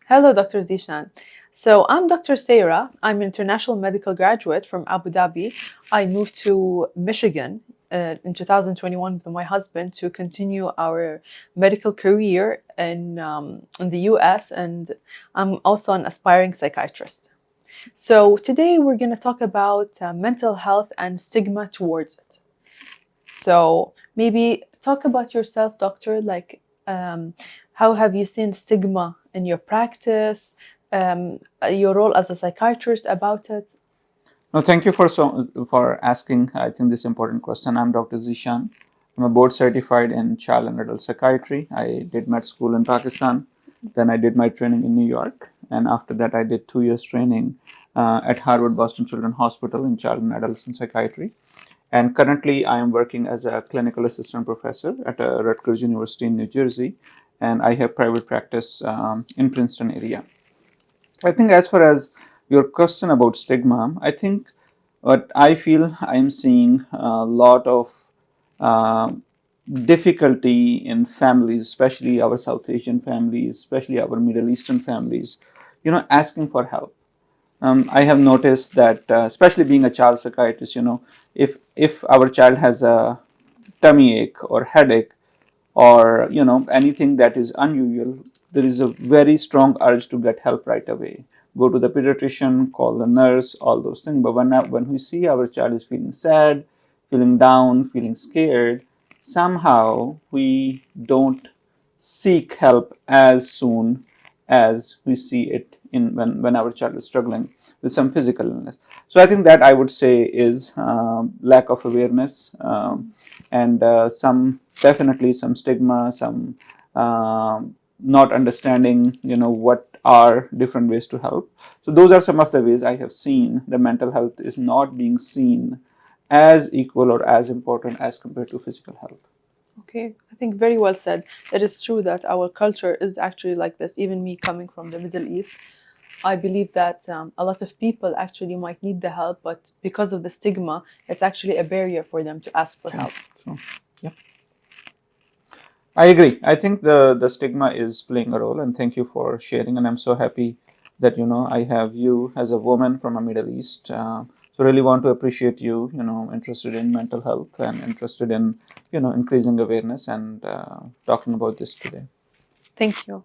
Hello, Dr. Zishan. So I'm Dr. Sarah. I'm an international medical graduate from Abu Dhabi. I moved to Michigan in 2021 with my husband to continue our medical career in the US, and I'm also an aspiring psychiatrist. So today we're going to talk about mental health and stigma towards it. So maybe talk about yourself, doctor. How have you seen stigma in your practice? Your role as a psychiatrist about it? No, thank you for asking. I think this important question. I'm Dr. Zishan. I'm a board certified in child and adult psychiatry. I did med school in Pakistan. Then I did my training in New York, and after that I did 2 years training at Harvard Boston Children's Hospital in child and adolescent psychiatry. And currently I am working as a clinical assistant professor at Rutgers University in New Jersey, and I have private practice in Princeton area. I think as far as your question about stigma, I think what I feel I'm seeing a lot of uh, difficulty in families, especially our South Asian families, especially our Middle Eastern families, asking for help. I have noticed that, especially being a child psychiatrist, if our child has a tummy ache or headache, or anything that is unusual, there is a very strong urge to get help right away. Go to the pediatrician, call the nurse, all those things. But when we see our child is feeling sad, feeling down, feeling scared, somehow we don't seek help as soon as we see it in when our child is struggling with some physical illness. So I think that I would say is lack of awareness, and some definitely some stigma, some not understanding, what are different ways to help. So those are some of the ways I have seen the mental health is not being seen as equal or as important as compared to physical health. Okay, I think very well said. It is true that our culture is actually like this. Even me coming from the Middle East, I believe that a lot of people actually might need the help, but because of the stigma, it's actually a barrier for them to ask for True, help. true. Yeah, I agree. I think the stigma is playing a role, and thank you for sharing. And I'm so happy that I have you as a woman from a Middle East. So really want to appreciate you. Interested in mental health and interested in increasing awareness and talking about this today. Thank you.